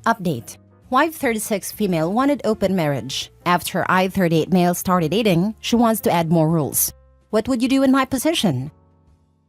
Update. Wife 36 female wanted open marriage. After I 38 male started dating, she wants to add more rules. What would you do in my position?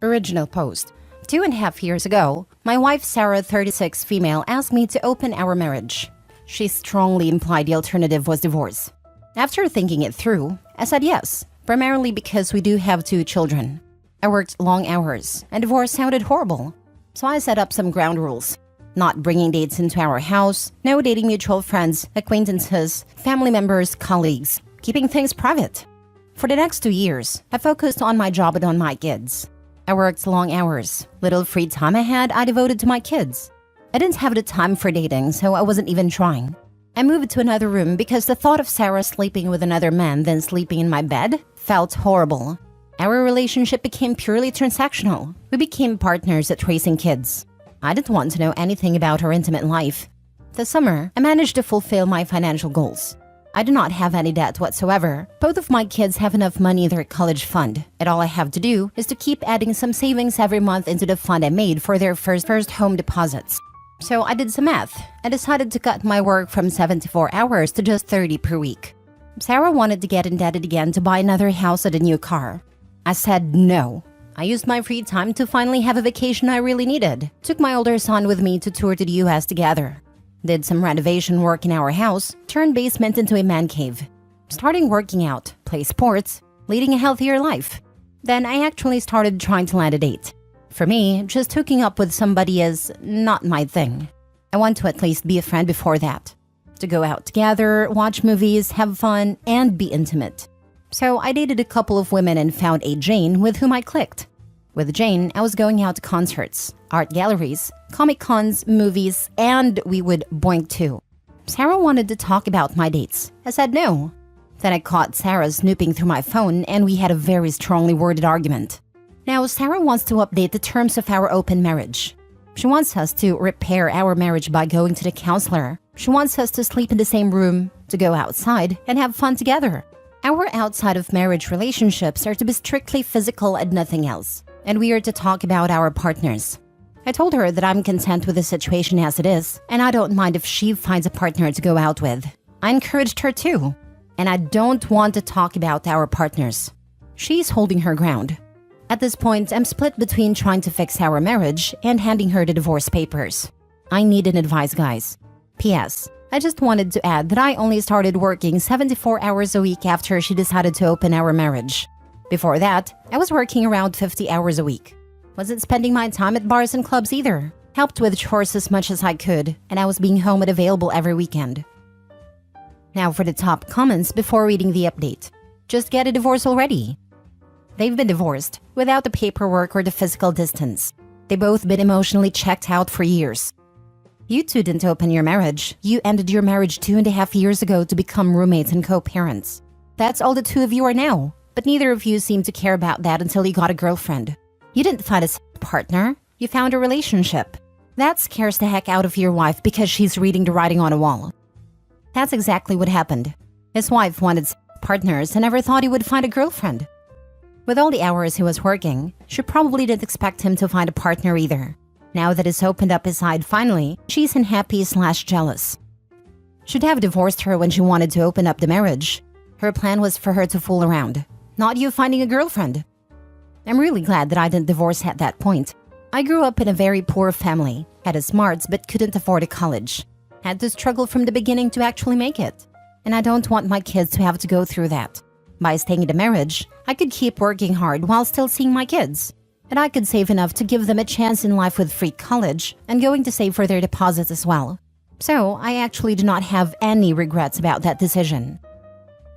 Original post. 2.5 years ago, my wife Sarah 36 female asked me to open our marriage. She strongly implied the alternative was divorce. After thinking it through, I said yes, primarily because we do have 2 children. I worked long hours, and divorce sounded horrible. So I set up some ground rules. Not bringing dates into our house, no dating mutual friends, acquaintances, family members, colleagues, keeping things private. For the next 2 years, I focused on my job and on my kids. I worked long hours. Little free time I had, I devoted to my kids. I didn't have the time for dating, so I wasn't even trying. I moved to another room because the thought of Sarah sleeping with another man than sleeping in my bed felt horrible. Our relationship became purely transactional. We became partners at raising kids. I didn't want to know anything about her intimate life. This summer, I managed to fulfill my financial goals. I do not have any debt whatsoever. Both of my kids have enough money in their college fund, and all I have to do is to keep adding some savings every month into the fund I made for their first home deposits. So I did some math and decided to cut my work from 74 hours to just 30 per week. Sarah wanted to get indebted again to buy another house and a new car. I said no. I used my free time to finally have a vacation I really needed. Took my older son with me to tour to the US together. Did some renovation work in our house, turned basement into a man cave. Starting working out, play sports, leading a healthier life. Then I actually started trying to land a date. For me, just hooking up with somebody is not my thing. I want to at least be a friend before that. To go out together, watch movies, have fun, and be intimate. So I dated a couple of women and found a Jane with whom I clicked. With Jane, I was going out to concerts, art galleries, comic cons, movies, and we would boink too. Sarah wanted to talk about my dates. I said no. Then I caught Sarah snooping through my phone and we had a very strongly worded argument. Now Sarah wants to update the terms of our open marriage. She wants us to repair our marriage by going to the counselor. She wants us to sleep in the same room, to go outside, and have fun together. Our outside of marriage relationships are to be strictly physical and nothing else. And we are to talk about our partners. I told her that I'm content with the situation as it is, and I don't mind if she finds a partner to go out with. I encouraged her too. And I don't want to talk about our partners. She's holding her ground. At this point, I'm split between trying to fix our marriage and handing her the divorce papers. I need an advice, guys. P.S. I just wanted to add that I only started working 74 hours a week after she decided to open our marriage. Before that, I was working around 50 hours a week. Wasn't spending my time at bars and clubs either. Helped with chores as much as I could, and I was being home and available every weekend. Now for the top comments before reading the update. Just get a divorce already. They've been divorced, without the paperwork or the physical distance. They've both been emotionally checked out for years. You two didn't open your marriage. You ended your marriage 2.5 years ago to become roommates and co-parents. That's all the two of you are now. But neither of you seemed to care about that until you got a girlfriend. You didn't find a partner, you found a relationship. That scares the heck out of your wife because she's reading the writing on a wall. That's exactly what happened. His wife wanted partners and never thought he would find a girlfriend. With all the hours he was working, she probably didn't expect him to find a partner either. Now that he's opened up his side finally, she's unhappy/jealous. Should have divorced her when she wanted to open up the marriage. Her plan was for her to fool around. Not you finding a girlfriend. I'm really glad that I didn't divorce at that point. I grew up in a very poor family, had a smarts but couldn't afford a college. Had to struggle from the beginning to actually make it. And I don't want my kids to have to go through that. By staying in the marriage, I could keep working hard while still seeing my kids. And I could save enough to give them a chance in life with free college and going to save for their deposits as well. So I actually do not have any regrets about that decision.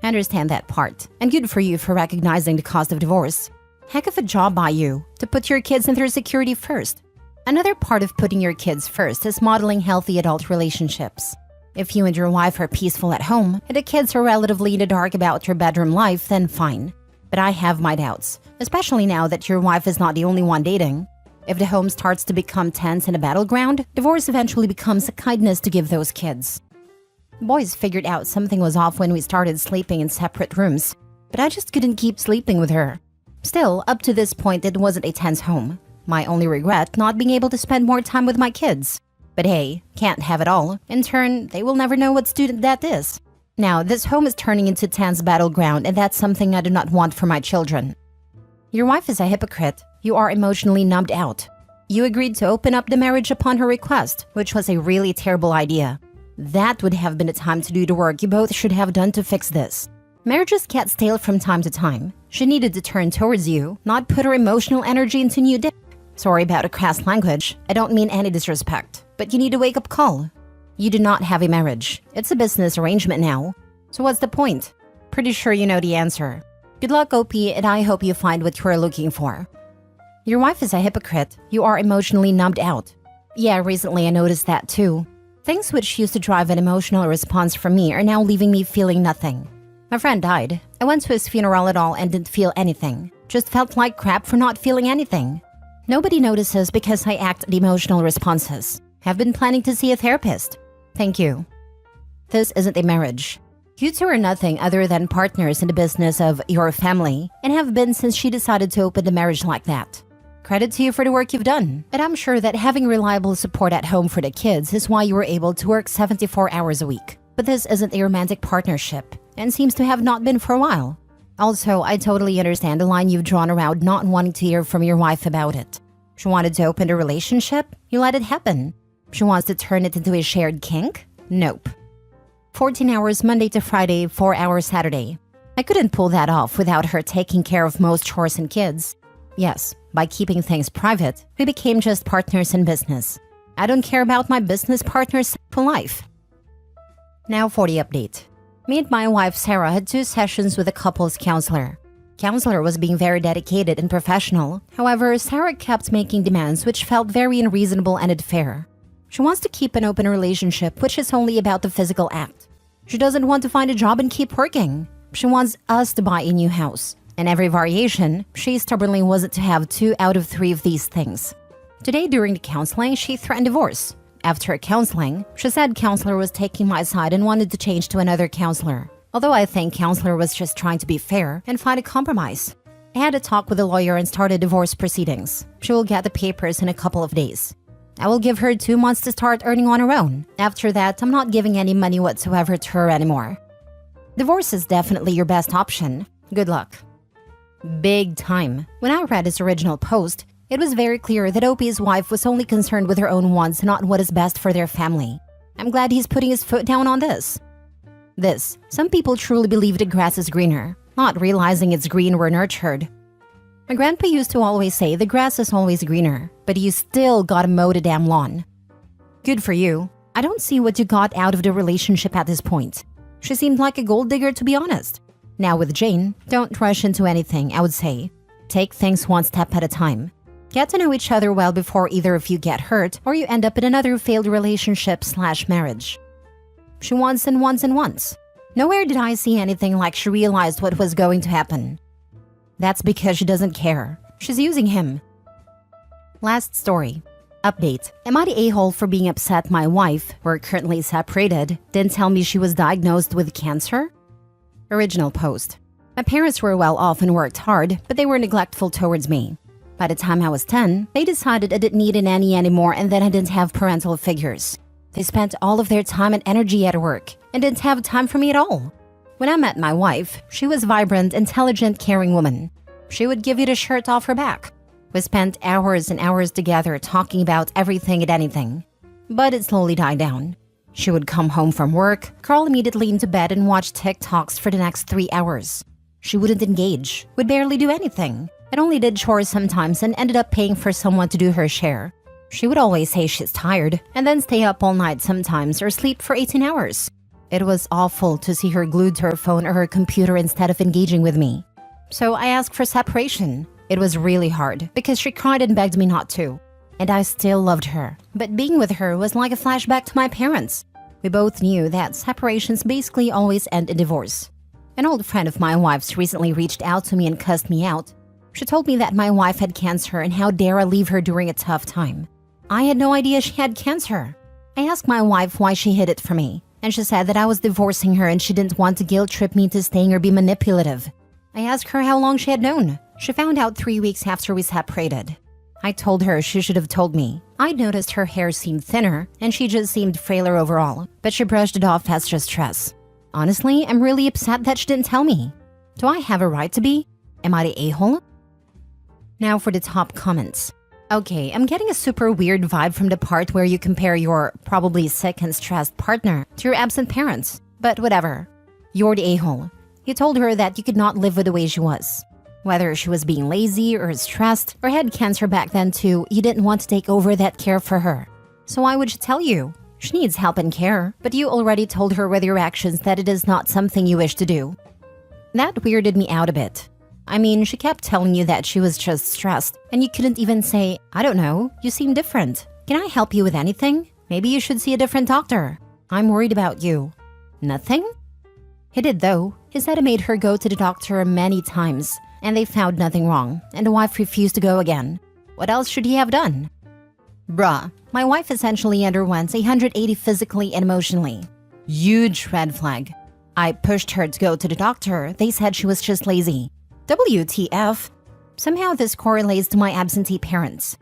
I understand that part, and good for you for recognizing the cost of divorce. Heck of a job by you, to put your kids and their security first. Another part of putting your kids first is modeling healthy adult relationships. If you and your wife are peaceful at home, and the kids are relatively in the dark about your bedroom life, then fine. But I have my doubts, especially now that your wife is not the only one dating. If the home starts to become tense and a battleground, divorce eventually becomes a kindness to give those kids. Boys figured out something was off when we started sleeping in separate rooms, but I just couldn't keep sleeping with her. Still, up to this point, it wasn't a tense home. My only regret, not being able to spend more time with my kids. But hey, can't have it all. In turn, they will never know what student debt is. Now, this home is turning into tense battleground, and that's something I do not want for my children. Your wife is a hypocrite. You are emotionally numbed out. You agreed to open up the marriage upon her request, which was a really terrible idea. That would have been the time to do the work you both should have done to fix this. Marriages get stale from time to time. She needed to turn towards you, not put her emotional energy into new dick. Sorry about a crass language. I don't mean any disrespect. But you need a wake-up call. You do not have a marriage. It's a business arrangement now. So what's the point? Pretty sure you know the answer. Good luck, OP, and I hope you find what you are looking for. Your wife is a hypocrite. You are emotionally numbed out. Yeah, recently I noticed that too. Things which used to drive an emotional response from me are now leaving me feeling nothing. My friend died. I went to his funeral at all and didn't feel anything. Just felt like crap for not feeling anything. Nobody notices because I act the emotional responses. Have been planning to see a therapist. Thank you. This isn't a marriage. You two are nothing other than partners in the business of your family and have been since she decided to open the marriage like that. Credit to you for the work you've done. And I'm sure that having reliable support at home for the kids is why you were able to work 74 hours a week. But this isn't a romantic partnership and seems to have not been for a while. Also, I totally understand the line you've drawn around not wanting to hear from your wife about it. She wanted to open a relationship? You let it happen. She wants to turn it into a shared kink? Nope. 14 hours Monday to Friday, 4 hours Saturday. I couldn't pull that off without her taking care of most chores and kids. Yes, by keeping things private, we became just partners in business. I don't care about my business partner's for life. Now for the update. Me and my wife Sarah had 2 sessions with a couples counselor. Counselor was being very dedicated and professional. However, Sarah kept making demands which felt very unreasonable and unfair. She wants to keep an open relationship which is only about the physical act. She doesn't want to find a job and keep working. She wants us to buy a new house. And every variation, she stubbornly wasn't to have 2 out of 3 of these things. Today during the counseling, she threatened divorce. After counseling, she said counselor was taking my side and wanted to change to another counselor. Although I think counselor was just trying to be fair and find a compromise. I had a talk with a lawyer and started divorce proceedings. She will get the papers in a couple of days. I will give her 2 months to start earning on her own. After that, I'm not giving any money whatsoever to her anymore. Divorce is definitely your best option. Good luck. Big time. When I read his original post, it was very clear that OP's wife was only concerned with her own wants, not what is best for their family. I'm glad he's putting his foot down on this. Some people truly believe the grass is greener, not realizing it's green where nurtured. My grandpa used to always say the grass is always greener, but you still gotta mow the damn lawn. Good for you. I don't see what you got out of the relationship at this point. She seemed like a gold digger, to be honest. Now with Jane, don't rush into anything, I would say. Take things one step at a time. Get to know each other well before either of you get hurt or you end up in another failed relationship/marriage. She wants and wants and wants. Nowhere did I see anything like she realized what was going to happen. That's because she doesn't care. She's using him. Last story. Update. Am I the a-hole for being upset my wife, we're currently separated, didn't tell me she was diagnosed with cancer? Original post. My parents were well off and worked hard, but they were neglectful towards me. By the time I was 10, they decided I didn't need a nanny anymore and then I didn't have parental figures. They spent all of their time and energy at work and didn't have time for me at all. When I met my wife, she was a vibrant, intelligent, caring woman. She would give you the shirt off her back. We spent hours and hours together talking about everything and anything. But it slowly died down. She would come home from work, crawl immediately into bed and watch TikToks for the next 3 hours. She wouldn't engage, would barely do anything, and only did chores sometimes and ended up paying for someone to do her share. She would always say she's tired and then stay up all night sometimes or sleep for 18 hours. It was awful to see her glued to her phone or her computer instead of engaging with me. So I asked for separation. It was really hard because she cried and begged me not to. And I still loved her, but being with her was like a flashback to my parents. We both knew that separations basically always end in divorce. An old friend of my wife's recently reached out to me and cussed me out. She told me that my wife had cancer and how dare I leave her during a tough time. I had no idea she had cancer. I asked my wife why she hid it from me, and she said that I was divorcing her and she didn't want to guilt-trip me to staying or be manipulative. I asked her how long she had known. She found out 3 weeks after we separated. I told her she should have told me. I noticed her hair seemed thinner and she just seemed frailer overall, but she brushed it off as just stress. Honestly, I'm really upset that she didn't tell me. Do I have a right to be? Am I the a-hole? Now for the top comments. Okay, I'm getting a super weird vibe from the part where you compare your probably sick and stressed partner to your absent parents. But whatever. You're the a-hole. You told her that you could not live with the way she was. Whether she was being lazy or stressed or had cancer back then too, you didn't want to take over that care for her. So why would she tell you? She needs help and care, but you already told her with your actions that it is not something you wish to do. That weirded me out a bit. I mean, she kept telling you that she was just stressed, and you couldn't even say, I don't know, you seem different. Can I help you with anything? Maybe you should see a different doctor. I'm worried about you. Nothing? He did though. He said it made her go to the doctor many times, and they found nothing wrong, and the wife refused to go again. What else should he have done? Bruh, my wife essentially underwent 180 physically and emotionally. Huge red flag. I pushed her to go to the doctor. They said she was just lazy. WTF? Somehow this correlates to my absentee parents.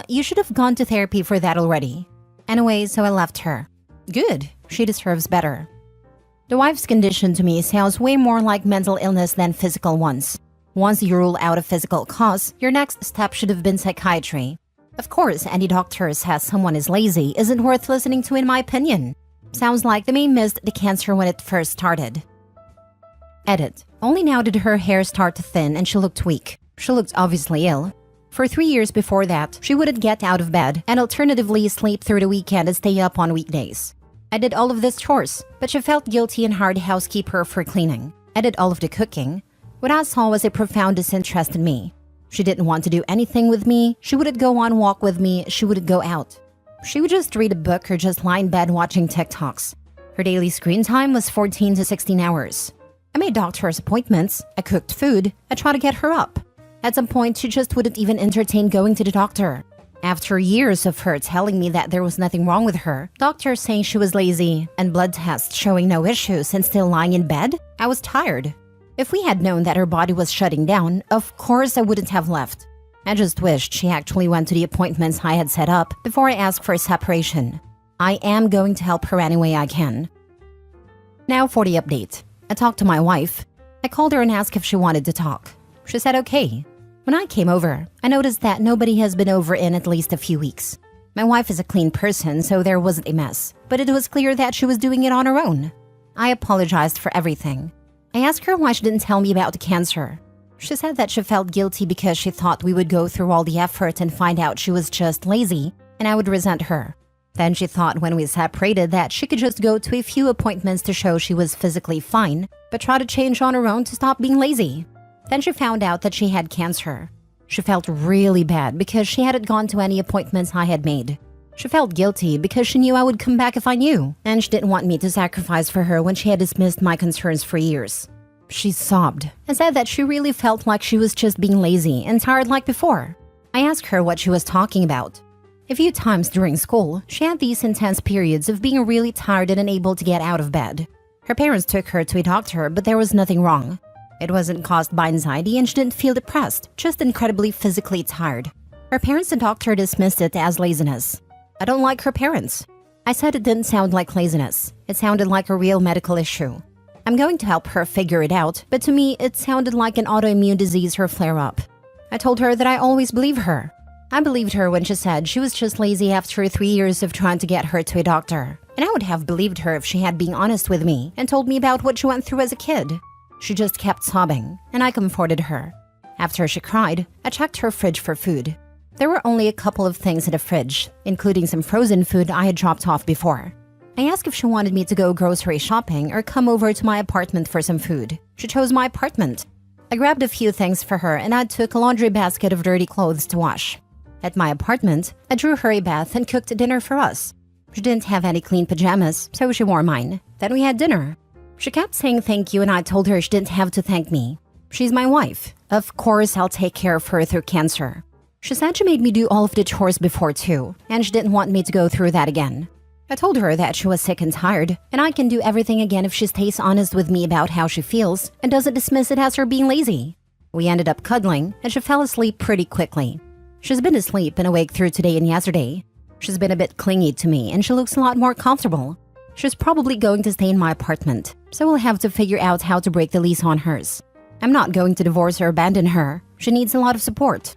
You should have gone to therapy for that already. Anyway, so I left her. Good, she deserves better. The wife's condition to me sounds way more like mental illness than physical ones. Once you rule out a physical cause, your next step should have been psychiatry. Of course, any doctor says someone is lazy isn't worth listening to in my opinion. Sounds like they may missed the cancer when it first started. Edit. Only now did her hair start to thin and she looked weak. She looked obviously ill. For 3 years before that, she wouldn't get out of bed and alternatively sleep through the weekend and stay up on weekdays. I did all of this chores, but she felt guilty and hired a housekeeper for cleaning. I did all of the cooking. What I saw was a profound disinterest in me. She didn't want to do anything with me. She wouldn't go on walk with me. She wouldn't go out. She would just read a book or just lie in bed watching TikToks. Her daily screen time was 14 to 16 hours. I made doctor's appointments. I cooked food. I tried to get her up. At some point, she just wouldn't even entertain going to the doctor. After years of her telling me that there was nothing wrong with her, doctors saying she was lazy, and blood tests showing no issues and still lying in bed, I was tired. If we had known that her body was shutting down, of course I wouldn't have left. I just wished she actually went to the appointments I had set up before I asked for a separation. I am going to help her any way I can. Now for the update. I talked to my wife. I called her and asked if she wanted to talk. She said okay. When I came over, I noticed that nobody has been over in at least a few weeks. My wife is a clean person, so there wasn't a mess, but it was clear that she was doing it on her own. I apologized for everything. I asked her why she didn't tell me about the cancer. She said that she felt guilty because she thought we would go through all the effort and find out she was just lazy, and I would resent her. Then she thought when we separated that she could just go to a few appointments to show she was physically fine, but try to change on her own to stop being lazy. Then she found out that she had cancer. She felt really bad because she hadn't gone to any appointments I had made. She felt guilty because she knew I would come back if I knew, and she didn't want me to sacrifice for her when she had dismissed my concerns for years. She sobbed and said that she really felt like she was just being lazy and tired like before. I asked her what she was talking about. A few times during school, she had these intense periods of being really tired and unable to get out of bed. Her parents took her to a doctor, but there was nothing wrong. It wasn't caused by anxiety and she didn't feel depressed, just incredibly physically tired. Her parents and doctor dismissed it as laziness. I don't like her parents. I said it didn't sound like laziness. It sounded like a real medical issue. I'm going to help her figure it out, but to me, it sounded like an autoimmune disease or flare-up. I told her that I always believe her. I believed her when she said she was just lazy after 3 years of trying to get her to a doctor. And I would have believed her if she had been honest with me and told me about what she went through as a kid. She just kept sobbing, and I comforted her. After she cried, I checked her fridge for food. There were only a couple of things in the fridge, including some frozen food I had dropped off before. I asked if she wanted me to go grocery shopping or come over to my apartment for some food. She chose my apartment. I grabbed a few things for her and I took a laundry basket of dirty clothes to wash. At my apartment, I drew her a bath and cooked dinner for us. She didn't have any clean pajamas, so she wore mine. Then we had dinner. She kept saying thank you and I told her she didn't have to thank me. She's my wife. Of course I'll take care of her through cancer. She said she made me do all of the chores before too, and she didn't want me to go through that again. I told her that she was sick and tired, and I can do everything again if she stays honest with me about how she feels and doesn't dismiss it as her being lazy. We ended up cuddling, and she fell asleep pretty quickly. She's been asleep and awake through today and yesterday. She's been a bit clingy to me and she looks a lot more comfortable. She's probably going to stay in my apartment, so we'll have to figure out how to break the lease on hers. I'm not going to divorce or abandon her. She needs a lot of support.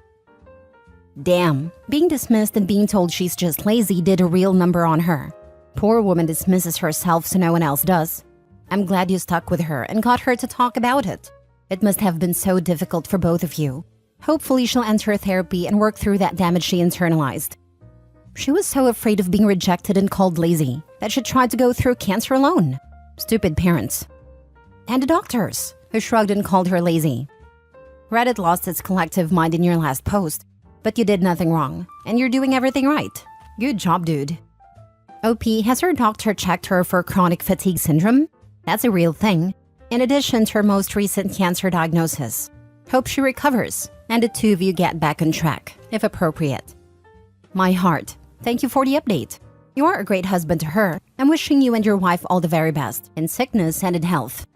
Damn, being dismissed and being told she's just lazy did a real number on her. Poor woman dismisses herself so no one else does. I'm glad you stuck with her and got her to talk about it. It must have been so difficult for both of you. Hopefully she'll enter therapy and work through that damage she internalized. She was so afraid of being rejected and called lazy that she tried to go through cancer alone. Stupid parents. And the doctors, who shrugged and called her lazy. Reddit lost its collective mind in your last post, but you did nothing wrong, and you're doing everything right. Good job, dude. OP, has her doctor checked her for chronic fatigue syndrome? That's a real thing, in addition to her most recent cancer diagnosis. Hope she recovers, and the two of you get back on track, if appropriate. My heart, thank you for the update. You are a great husband to her. I'm wishing you and your wife all the very best, in sickness and in health.